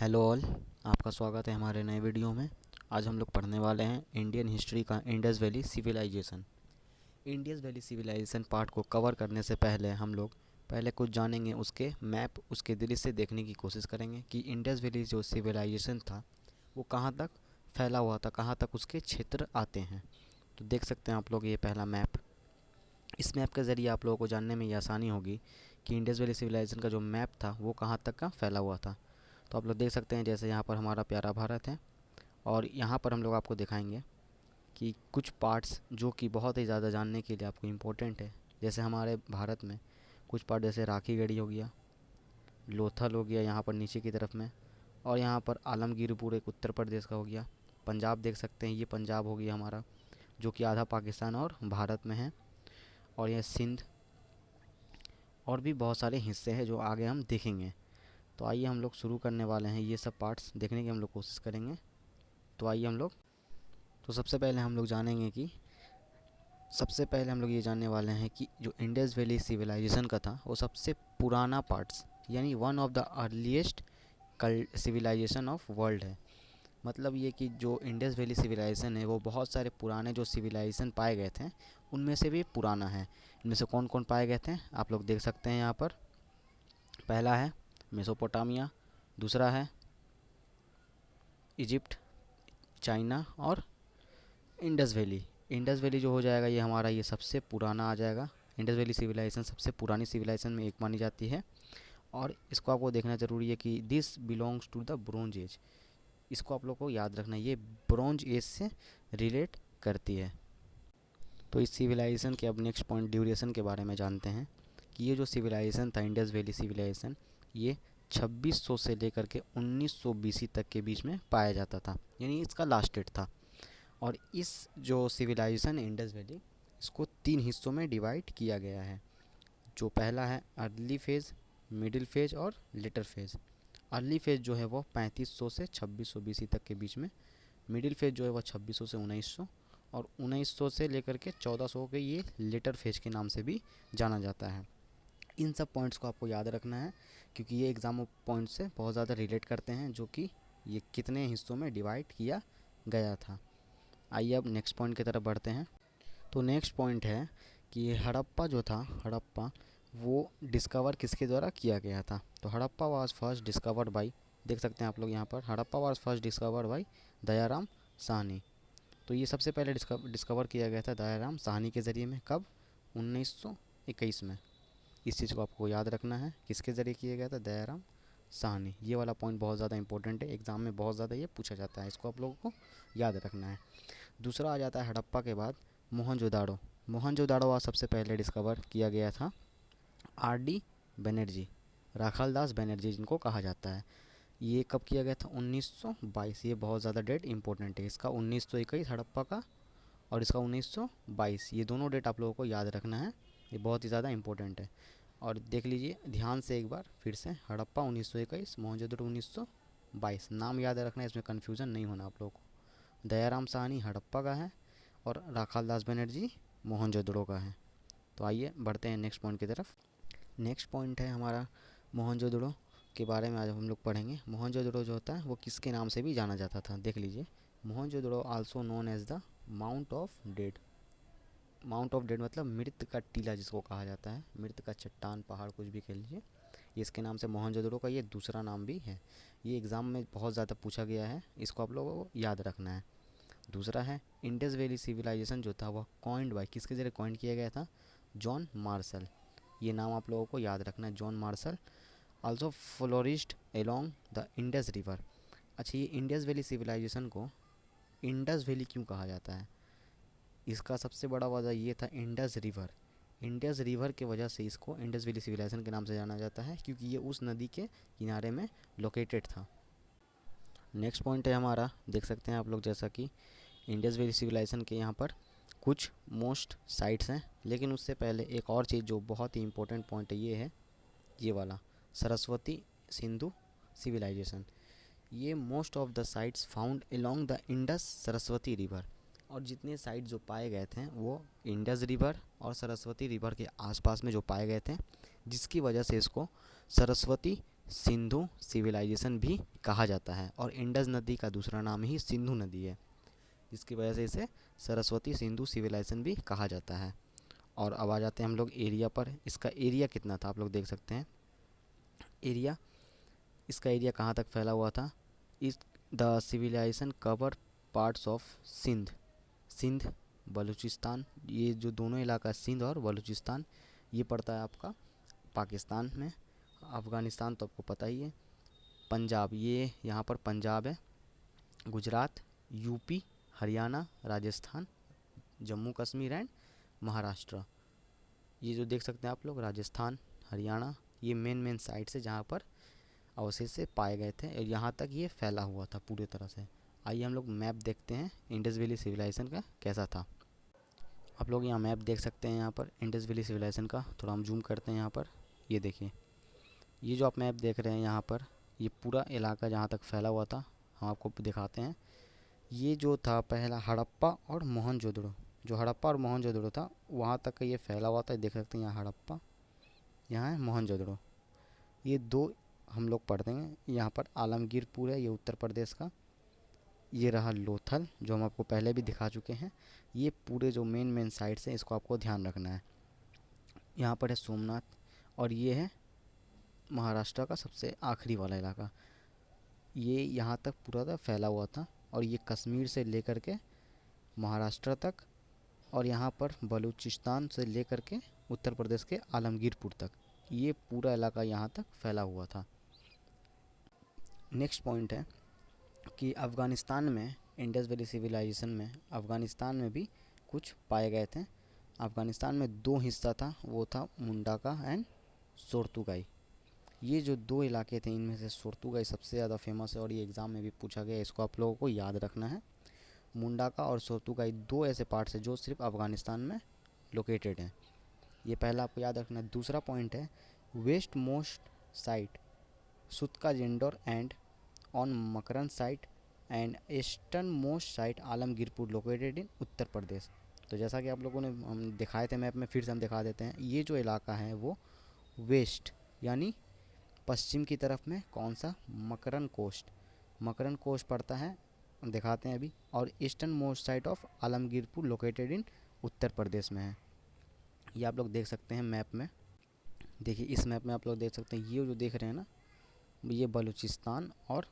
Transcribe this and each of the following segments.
Hello all. आपका स्वागत है हमारे नए वीडियो में। आज हम लोग पढ़ने वाले हैं इंडियन हिस्ट्री का Indus valley civilisation. Indus valley civilisation part को कवर करने से पहले हम लोग पहले कुछ जानेंगे, उसके मैप उसके दृश्य से देखने की कोशिश करेंगे कि इंडस वैली जो सिविलाइजेशन था वो कहाँ तक फैला हुआ था, कहाँ तक उसके क्षेत्र आते हैं। तो देख सकते हैं आप लोग ये पहला मैप। इस मैप के ज़रिए आप लोगों को जानने में ये आसानी होगी कि इंडस वैली सिविलाइजेशन का जो मैप था वो कहाँ तक का फैला हुआ था। तो आप लोग देख सकते हैं जैसे यहाँ पर हमारा प्यारा भारत है, और यहाँ पर हम लोग आपको दिखाएंगे कि कुछ पार्ट्स जो कि बहुत ही ज़्यादा जानने के लिए आपको इम्पोर्टेंट है। जैसे हमारे भारत में कुछ पार्ट जैसे राखी गढ़ी हो गया, लोथल हो गया यहाँ पर नीचे की तरफ में, और यहाँ पर आलमगीरपुर एक उत्तर प्रदेश का हो गया। पंजाब देख सकते हैं, ये पंजाब हो गया हमारा, जो कि आधा पाकिस्तान और भारत में है। और यह सिंध, और भी बहुत सारे हिस्से हैं जो आगे हम देखेंगे। तो आइए हम लोग शुरू करने वाले हैं, ये सब पार्ट्स देखने की हम लोग कोशिश करेंगे। तो आइए हम लोग, तो सबसे पहले हम लोग जानेंगे कि सबसे पहले हम लोग ये जानने वाले हैं कि जो इंडस वैली सिविलाइजेशन का था वो सबसे पुराना पार्ट्स, यानी one of the earliest civilisation of world है। मतलब ये कि जो इंडस वैली सिविलाइजेशन है वो बहुत सारे पुराने जो सिविलाइजेशन पाए गए थे उनमें से भी पुराना है। इनमें से कौन कौन पाए गए थे आप लोग देख सकते हैं यहाँ पर। पहला है मेसोपोटामिया, दूसरा है इजिप्ट, चाइना, और इंडस वैली। इंडस वैली जो हो जाएगा ये हमारा ये सबसे पुराना आ जाएगा। इंडस वैली सिविलाइजेशन सबसे पुरानी सिविलाइजेशन में एक मानी जाती है। और इसको आपको देखना ज़रूरी है कि this belongs to the bronze age. इसको आप लोग को याद रखना है, ये ब्रोंज एज से रिलेट करती है। तो इस सिविलाइजेशन के अब नेक्स्ट पॉइंट ड्यूरेशन के बारे में जानते हैं कि ये जो सिविलाइजेशन था इंडस वैली सिविलाइजेशन, ये 2600 से लेकर के 1900 बीसी तक के बीच में पाया जाता था, यानी इसका लास्ट डेट था। और इस जो सिविलाइजेशन इंडस वैली, इसको 3 हिस्सों में डिवाइड किया गया है। जो पहला है अर्ली फेज़, मिडिल फेज़ और लेटर फेज़। अर्ली फेज़ जो है वो 3500 से 2600 बीसी तक के बीच में, मिडिल फेज़ जो है वह 2600 से 1900, और 1900 से लेकर के 1400 के ये लेटर फेज़ के नाम से भी जाना जाता है। इन सब पॉइंट्स को आपको याद रखना है क्योंकि ये एग्ज़ाम पॉइंट से बहुत ज़्यादा रिलेट करते हैं, जो कि ये कितने हिस्सों में डिवाइड किया गया था। आइए अब नेक्स्ट पॉइंट की तरफ बढ़ते हैं। तो नेक्स्ट पॉइंट है कि ये हड़प्पा जो था, हड़प्पा वो डिस्कवर किसके द्वारा किया गया था। तो Harappa was first discovered by, देख सकते हैं आप लोग यहाँ पर, Harappa was first discovered by Dayaram Sahni. तो ये सबसे पहले डिस्कवर किया गया था दयाराम साहनी के ज़रिए में। कब? 1921 में। इस चीज़ को आपको याद रखना है, किसके ज़रिए किया गया था? दयाराम साहनी। ये वाला पॉइंट बहुत ज़्यादा इंपॉर्टेंट है, एग्ज़ाम में बहुत ज़्यादा ये पूछा जाता है, इसको आप लोगों को याद रखना है। दूसरा आ जाता है हड़प्पा के बाद मोहनजोदाड़ो। मोहनजोदाड़ो आज सबसे पहले डिस्कवर किया गया था आर डी बनर्जी, राखालदास बनर्जी जिनको कहा जाता है। ये कब किया गया था? 1922। ये बहुत ज़्यादा डेट इंपॉर्टेंट है, इसका 1921 हड़प्पा का, और इसका 1922। ये दोनों डेट आप लोगों को याद रखना है, ये बहुत ही ज़्यादा इंपॉर्टेंट है। और देख लीजिए ध्यान से एक बार फिर से, हड़प्पा 1921, मोहनजोदड़ो 1922। नाम याद रखना है, इसमें कन्फ्यूज़न नहीं होना आप लोगों को। दयाराम साहनी हड़प्पा का है और राखालदास बनर्जी मोहनजोदड़ो का है। तो आइए बढ़ते हैं नेक्स्ट पॉइंट की तरफ। नेक्स्ट पॉइंट है हमारा मोहनजोदड़ो के बारे में आज हम लोग पढ़ेंगे। मोहनजोदड़ो जो होता है वो किसके नाम से भी जाना जाता था, देख लीजिए। Mohenjodaro also known as the mount of dead. Mount of dead मतलब मृत का टीला जिसको कहा जाता है, मृत का चट्टान, पहाड़, कुछ भी कह लीजिए। ये इसके नाम से मोहनजोदड़ो का ये दूसरा नाम भी है। ये एग्ज़ाम में बहुत ज़्यादा पूछा गया है, इसको आप लोगों को याद रखना है। दूसरा है इंडस वैली सिविलाइजेशन जो था वह कॉइंड बाय, किसके ज़रिए कॉइंड किया गया था? John Marshall. ये नाम आप लोगों को याद रखना है, John Marshall. Also flourished along the Indus river. अच्छा, ये इंडस वैली सिविलाइजेशन को इंडस वैली क्यों कहा जाता है? इसका सबसे बड़ा वजह ये था इंडस रिवर। इंडस रिवर के वजह से इसको इंडस वैली सिविलाइजेशन के नाम से जाना जाता है, क्योंकि ये उस नदी के किनारे में लोकेटेड था। नेक्स्ट पॉइंट है हमारा, देख सकते हैं आप लोग, जैसा कि इंडस वैली सिविलाइजेशन के यहाँ पर कुछ मोस्ट साइट्स हैं, लेकिन उससे पहले एक और चीज़ जो बहुत ही इंपॉर्टेंट पॉइंट है ये है, ये वाला सरस्वती सिंधु सिविलाइजेशन। ये most of the sites found along the Indus Saraswati river. और जितने साइट जो पाए गए थे वो इंडस रिवर और सरस्वती रिवर के आसपास में जो पाए गए थे, जिसकी वजह से इसको सरस्वती सिंधु सिविलाइजेशन भी कहा जाता है, और इंडस नदी का दूसरा नाम ही सिंधु नदी है, जिसकी वजह से इसे सरस्वती सिंधु सिविलाइजेशन भी कहा जाता है। और अब आ जाते हैं हम लोग एरिया पर। इसका एरिया कितना था आप लोग देख सकते हैं। एरिया, इसका एरिया कहाँ तक फैला हुआ था। इस the civilisation cover parts of Sindh, Sindh Baluchistan, ये जो दोनों इलाका सिंध और बलूचिस्तान ये पड़ता है आपका पाकिस्तान में। अफ़गानिस्तान तो आपको पता ही है। पंजाब, ये यहाँ पर पंजाब है। गुजरात, यूपी, हरियाणा, राजस्थान, जम्मू कश्मीर एंड महाराष्ट्र, ये जो देख सकते हैं आप लोग राजस्थान, हरियाणा, ये मेन साइट्स है जहाँ पर अवशेष से पाए गए थे, और यहाँ तक ये फैला हुआ था पूरी तरह से। आइए हम लोग मैप देखते हैं इंडस वैली सिविलाइजेशन का कैसा था। आप लोग यहाँ मैप देख सकते हैं, यहाँ पर इंडस वैली सिविलाइजेशन का थोड़ा हम जूम करते हैं यहाँ पर। ये देखिए, ये जो आप मैप देख रहे हैं यहाँ पर, ये पूरा इलाका जहाँ तक फैला हुआ था हम आपको दिखाते हैं। ये जो था पहला हड़प्पा और मोहनजोदड़ो, जो हड़प्पा और मोहनजोदड़ो था वहाँ तक का ये फैला हुआ था। देख सकते हैं यहाँ हड़प्पा, यहाँ है मोहनजोदड़ो, ये दो हम लोग पढ़ देंगे। यहाँ पर आलमगीरपुर है, ये उत्तर प्रदेश का। ये रहा लोथल, जो हम आपको पहले भी दिखा चुके हैं। ये पूरे जो मेन साइट्स हैं इसको आपको ध्यान रखना है। यहाँ पर है सोमनाथ, और ये है महाराष्ट्र का सबसे आखिरी वाला इलाका। ये यहाँ तक पूरा था फैला हुआ था, और ये कश्मीर से लेकर के महाराष्ट्र तक, और यहाँ पर बलूचिस्तान से लेकर के उत्तर प्रदेश के आलमगीरपुर तक, ये पूरा इलाका यहाँ तक फैला हुआ था। नेक्स्ट पॉइंट है कि अफ़गानिस्तान में इंडस वैली सिविलाइजेशन में अफ़गानिस्तान में भी कुछ पाए गए थे। अफ़गानिस्तान में दो हिस्सा था, वो था मुंडाका एंड सोर्तुगाई। ये जो दो इलाके थे इनमें से सोर्तुगाई सबसे ज़्यादा फेमस है, और ये एग्ज़ाम में भी पूछा गया है, इसको आप लोगों को याद रखना है। मुंडाका और सोर्तुगाई दो ऐसे पार्ट्स हैं जो सिर्फ अफ़गानिस्तान में लोकेटेड हैं, ये पहला आपको याद रखना है। दूसरा पॉइंट है west most site Sutkagen Dor and on Makran site and eastern most site Alamgirpur located in Uttar Pradesh. तो जैसा कि आप लोगों ने हम दिखाए थे मैप में, फिर से हम दिखा देते हैं। ये जो इलाका है वो वेस्ट यानी पश्चिम की तरफ में कौन सा, मकरन कोस्ट, मकरन कोस्ट पड़ता है, हम दिखाते हैं अभी। और eastern most site of Alamgirpur located in Uttar Pradesh में है। ये आप लोग देख सकते हैं मैप में। देखिए इस मैप में आप लोग देख सकते हैं, ये जो देख रहे हैं ना, ये बलूचिस्तान और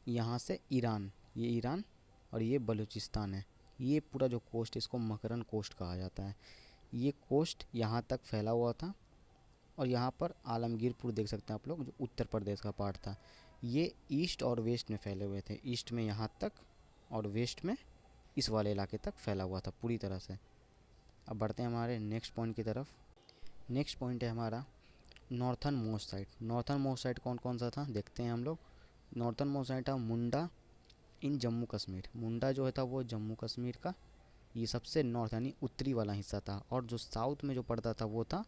यहाँ से ईरान, ये ईरान और ये बलूचिस्तान है। ये पूरा जो कोस्ट इसको मकरन कोस्ट कहा जाता है। ये कोस्ट यहाँ तक फैला हुआ था, और यहाँ पर आलमगीरपुर देख सकते हैं आप लोग, जो उत्तर प्रदेश का पार्ट था। ये ईस्ट और वेस्ट में फैले हुए थे, ईस्ट में यहाँ तक और वेस्ट में इस वाले इलाके तक फैला हुआ था पूरी तरह से। अब बढ़ते हैं हमारे नेक्स्ट पॉइंट की तरफ। नेक्स्ट पॉइंट है हमारा northern most side. Northern most side कौन कौन सा था देखते हैं हम लोग। नॉर्थन मोस्ट साइड था मुंडा इन जम्मू कश्मीर। मुंडा जो है था वो जम्मू कश्मीर का ये सबसे नॉर्थ यानी उत्तरी वाला हिस्सा था, और जो साउथ में जो पड़ता था वो था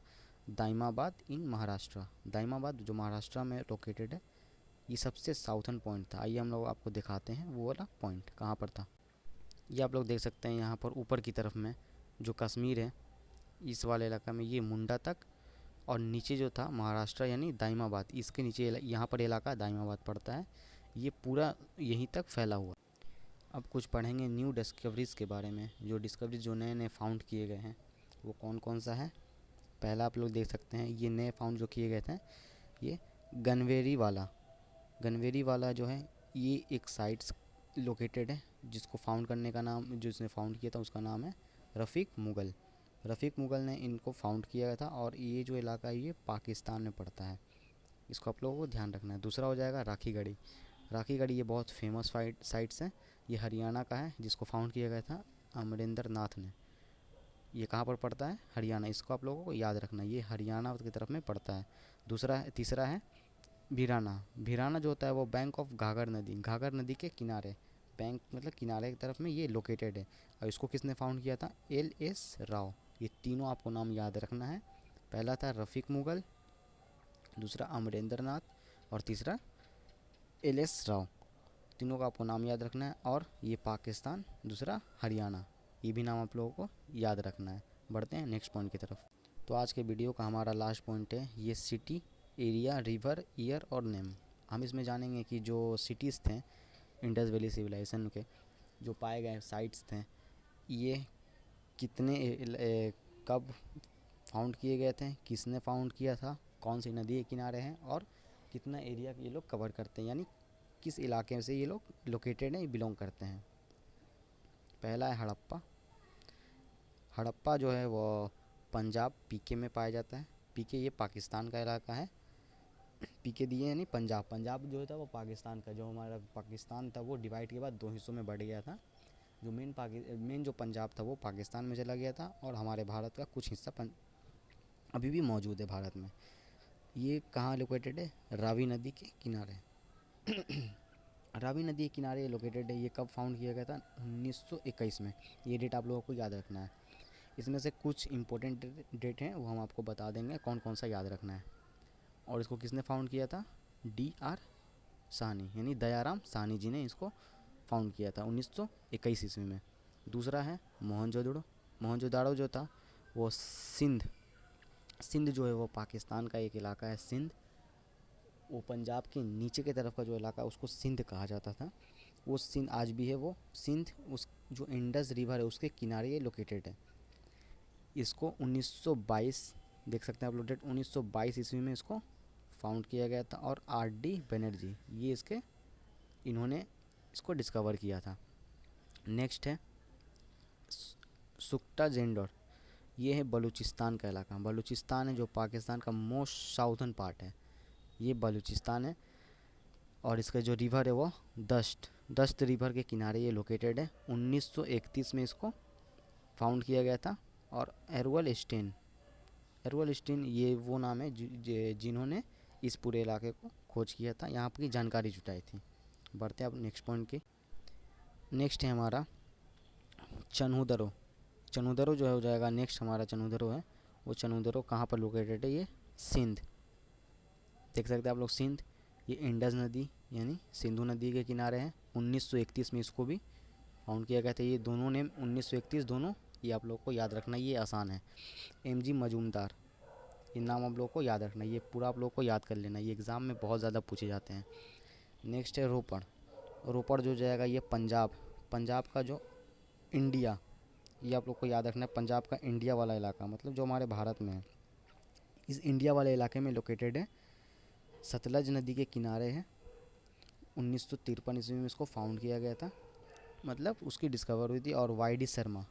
दाइमाबाद इन महाराष्ट्र। दाइमाबाद जो महाराष्ट्र में लोकेटेड है, ये सबसे साउथर्न पॉइंट था। आइए हम लोग आपको दिखाते हैं वो वाला पॉइंट कहाँ पर था। ये आप लोग देख सकते हैं यहाँ पर ऊपर की तरफ में जो कश्मीर है इस वाले इलाका में ये मुंडा तक, और नीचे जो था महाराष्ट्र यानी दाइमाबाद, इसके नीचे यहाँ पर इलाका दाइमाबाद पड़ता है। ये पूरा यहीं तक फैला हुआ। अब कुछ पढ़ेंगे न्यू डिस्कवरीज़ के बारे में, जो डिस्कवरीज जो नए नए फाउंड किए गए हैं वो कौन कौन सा है। पहला आप लोग देख सकते हैं, ये नए फाउंड जो किए गए थे, ये गनवेरी वाला जो है ये एक साइट्स लोकेटेड है, जिसको फाउंड करने का नाम, जिसने फाउंड किया था उसका नाम है रफ़ीक मुग़ल। रफ़ीक मुग़ल ने इनको फाउंड किया गया था, और ये जो इलाका है ये पाकिस्तान में पड़ता है, इसको आप लोगों को ध्यान रखना है। दूसरा हो जाएगा राखीगढ़ी। राखीगढ़ी ये बहुत फेमस साइट्स हैं, ये हरियाणा का है, जिसको फाउंड किया गया था अमरिंदर नाथ ने। ये कहाँ पर पड़ता है, हरियाणा, इसको आप लोगों को याद रखना है, ये हरियाणा की तरफ में पड़ता है। तीसरा है भिराना। भिराना जो होता है वो बैंक ऑफ घाघर नदी, घाघर नदी के किनारे, बैंक मतलब किनारे की तरफ में ये लोकेटेड है, और इसको किसने फाउंड किया था, LS राव। ये तीनों आपको नाम याद रखना है। पहला था रफ़ीक मुग़ल, दूसरा अमरेंद्र नाथ, और तीसरा LS राव। तीनों का आपको नाम याद रखना है, और ये पाकिस्तान, दूसरा हरियाणा, ये भी नाम आप लोगों को याद रखना है। बढ़ते हैं नेक्स्ट पॉइंट की तरफ। तो आज के वीडियो का हमारा लास्ट पॉइंट है, ये सिटी एरिया, रिवर, ईयर और नेम। हम इसमें जानेंगे कि जो सिटीज़ थे इंडस वैली सिविलाइजेशन के, जो पाए गए साइट्स थे, ये कितने कब फाउंड किए गए थे, किसने फाउंड किया था, कौन सी नदी के किनारे हैं और कितना एरिया ये लोग कवर करते हैं, यानी किस इलाके से ये लोग लोकेटेड हैं, बिलोंग करते हैं। पहला है हड़प्पा। हड़प्पा जो है वो पंजाब पीके में पाया जाता है। पीके ये पाकिस्तान का इलाका है। पीके दिए यानी पंजाब, पंजाब जो था वो पाकिस्तान का, जो हमारा पाकिस्तान था वो डिवाइड के बाद 2 हिस्सों में बढ़ गया था। जो मेन जो पंजाब था वो पाकिस्तान में चला गया था और हमारे भारत का कुछ हिस्सा अभी भी मौजूद है भारत में। ये कहाँ लोकेटेड है? रावी नदी के किनारे। रावी नदी के किनारे लोकेटेड है। ये कब फाउंड किया गया था? 1921 में। ये डेट आप लोगों को याद रखना है। इसमें से कुछ इंपॉर्टेंट डेट हैं वो हम आपको बता देंगे कौन कौन सा याद रखना है। और इसको किसने फाउंड किया था? DR साहनी, यानी दयाराम साहनी जी ने इसको फाउंड किया था 1921 ईस्वी में। दूसरा है मोहनजोदड़ो। मोहनजोदड़ो जो था वो सिंध जो है वो पाकिस्तान का एक इलाका है। सिंध वो पंजाब के नीचे की तरफ का जो इलाका है उसको सिंध कहा जाता था। वो सिंध आज भी है। वो सिंध उस जो इंडस रिवर है उसके किनारे ये लोकेटेड है। इसको 1922 देख सकते हैं आप लोग डेट, 1922 ईस्वी में इसको फाउंड किया गया था। और RD बनर्जी ये इन्होंने इसको डिस्कवर किया था। नेक्स्ट है सुख्ता जेंडोर। ये है बलूचिस्तान का इलाका। बलूचिस्तान है जो पाकिस्तान का मोस्ट साउथर्न पार्ट है, ये बलूचिस्तान है। और इसका जो रिवर है वो दस्त रिवर के किनारे ये लोकेटेड है। 1931 में इसको फाउंड किया गया था। और एरवल स्टेन ये वो नाम है जिन्होंने इस पूरे इलाके को खोज किया था, यहाँ की जानकारी जुटाई थी। बढ़ते हैं अब नेक्स्ट पॉइंट की। नेक्स्ट है हमारा चनहुदरो। चनहुदरो जो है हो जाएगा नेक्स्ट हमारा। चनहुदरो है वो चनहुदरो कहाँ पर लोकेटेड है? ये सिंध, देख सकते हैं आप लोग सिंध। ये इंडस नदी यानी सिंधु नदी के किनारे है। 1931 में इसको भी फाउंड किया गया था। ये दोनों नेम 1931 दोनों, ये आप लोग को याद रखना, ये आसान है। MG मजूमदार, ये नाम आप लोग को याद रखना, ये पूरा आप लोग को याद कर लेना, ये एग्ज़ाम में बहुत ज़्यादा पूछे जाते हैं। नेक्स्ट है रोपड़। रोपड़ जो जाएगा ये पंजाब का जो इंडिया, ये आप लोग को याद रखना है। पंजाब का इंडिया वाला इलाका मतलब जो हमारे भारत में है, इस इंडिया वाले इलाके में लोकेटेड है। सतलज नदी के किनारे है। 1953 ईस्वी में इसको फाउंड किया गया था, मतलब उसकी डिस्कवर हुई थी। और YD शर्मा,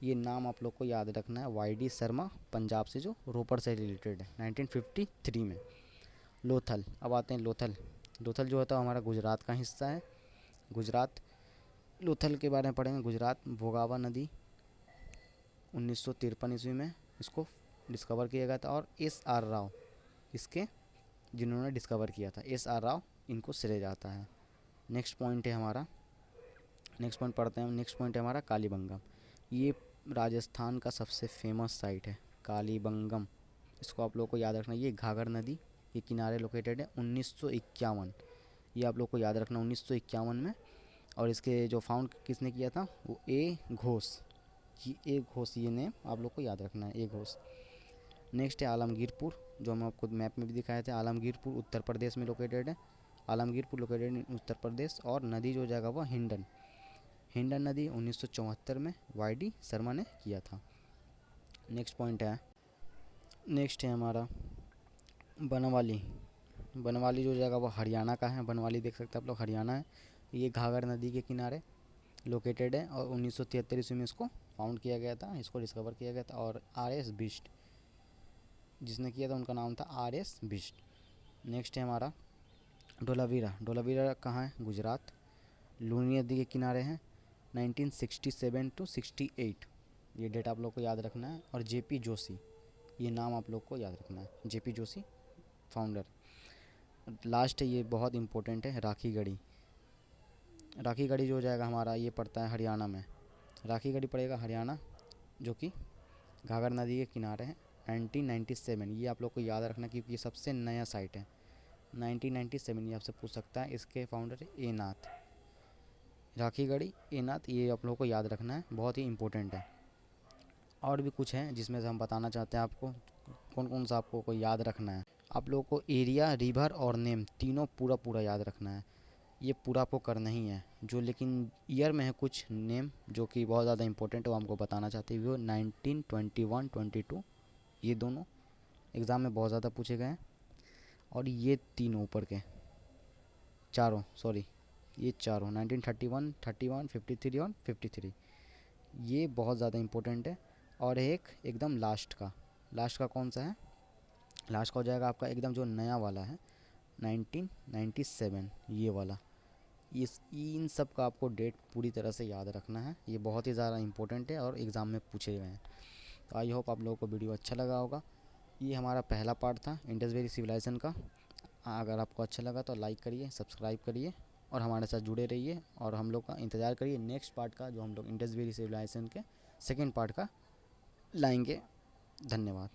ये नाम आप लोग को याद रखना है। YD शर्मा पंजाब से जो रोपड़ से रिलेटेड है 1953 में। लोथल, अब आते हैं लोथल। लोथल जो होता है हमारा गुजरात का हिस्सा है। गुजरात, लोथल के बारे में पढ़ेंगे। गुजरात भोगावा नदी 1953 ईस्वी में इसको डिस्कवर किया गया था। और SR राव इसके जिन्होंने डिस्कवर किया था, SR राव इनको श्रेय जाता है। नेक्स्ट पॉइंट है हमारा, नेक्स्ट पॉइंट पढ़ते हैं। नेक्स्ट पॉइंट है हमारा कालीबंगम। ये राजस्थान का सबसे फेमस साइट है कालीबंगम, इसको आप लोग को याद रखना। ये घाघर नदी के किनारे लोकेटेड है। 1951, ये आप लोग को याद रखना 1951 में। और इसके जो फाउंड किसने किया था? वो A घोष, ये A घोष, ये नेम आप लोग को याद रखना है, A घोष। नेक्स्ट है आलमगीरपुर, जो हम आपको मैप में भी दिखाए थे। आलमगीरपुर उत्तर प्रदेश में लोकेटेड है। आलमगीरपुर लोकेटेड इन उत्तर प्रदेश। और नदी जो जगह वो हिंडन नदी 1974 में YD शर्मा ने किया था। नेक्स्ट पॉइंट है, नेक्स्ट है हमारा बनवाली। बनवाली जो जगह वो हरियाणा का है। बनवाली देख सकते हैं आप लोग, हरियाणा है। ये घाघर नदी के किनारे लोकेटेड है। और 1973 ईस्वी में इसको फाउंड किया गया था, इसको डिस्कवर किया गया था। और RS बिष्ट जिसने किया था उनका नाम था RS बिष्ट। नेक्स्ट है हमारा धोलावीरा। धोलावीरा कहाँ है? गुजरात। लूनी नदी के किनारे हैं। 1967 to 68 ये डेट आप लोग को याद रखना है। और JP जोशी, ये नाम आप लोग को याद रखना है, JP जोशी फाउंडर। लास्ट है, ये बहुत इंपॉर्टेंट है, राखी गढ़ी। राखी गढ़ी जो हो जाएगा हमारा, ये पड़ता है हरियाणा में। राखी गढ़ी पड़ेगा हरियाणा, जो कि घाघर नदी के किनारे है। 1997 ये आप लोग को याद रखना क्योंकि ये सबसे नया साइट है। 1997 ये आपसे पूछ सकता है। इसके फाउंडर है A Nath. Rakhi Garhi, A नाथ, ये आप लोगों को याद रखना है, बहुत ही इंपॉर्टेंट है। और भी कुछ है जिसमें से हम बताना चाहते हैं आपको, कौन कौन सा आपको को याद रखना है। आप लोगों को एरिया, रिवर और नेम तीनों पूरा पूरा याद रखना है। ये पूरा आपको करना ही है। जो लेकिन ईयर में है कुछ नेम जो कि बहुत ज़्यादा इंपॉर्टेंट है, वो हमको बताना चाहते हैं। वो 19, 21, 22, ये दोनों एग्ज़ाम में बहुत ज़्यादा पूछे गए हैं। और ये तीनों ऊपर के चारों, सॉरी ये चारों 1931, 31, 53 और 53, ये बहुत ज़्यादा इंपॉर्टेंट है। और एक एकदम लास्ट का कौन सा है? लास्ट का हो जाएगा आपका एकदम जो नया वाला है 1997, ये वाला। इस इन सब का आपको डेट पूरी तरह से याद रखना है। ये बहुत ही ज़्यादा इंपॉर्टेंट है और एग्ज़ाम में पूछे गए हैं। तो आई होप आप लोगों को वीडियो अच्छा लगा होगा। ये हमारा पहला पार्ट था इंडस वैली सिविलाइजेशन का। अगर आपको अच्छा लगा तो लाइक करिए, सब्सक्राइब करिए और हमारे साथ जुड़े रहिए। और हम लोग का इंतज़ार करिए नेक्स्ट पार्ट का, जो हम लोग इंडस वैली सिविलाइजेशन के सेकेंड पार्ट का लाएंगे। धन्यवाद।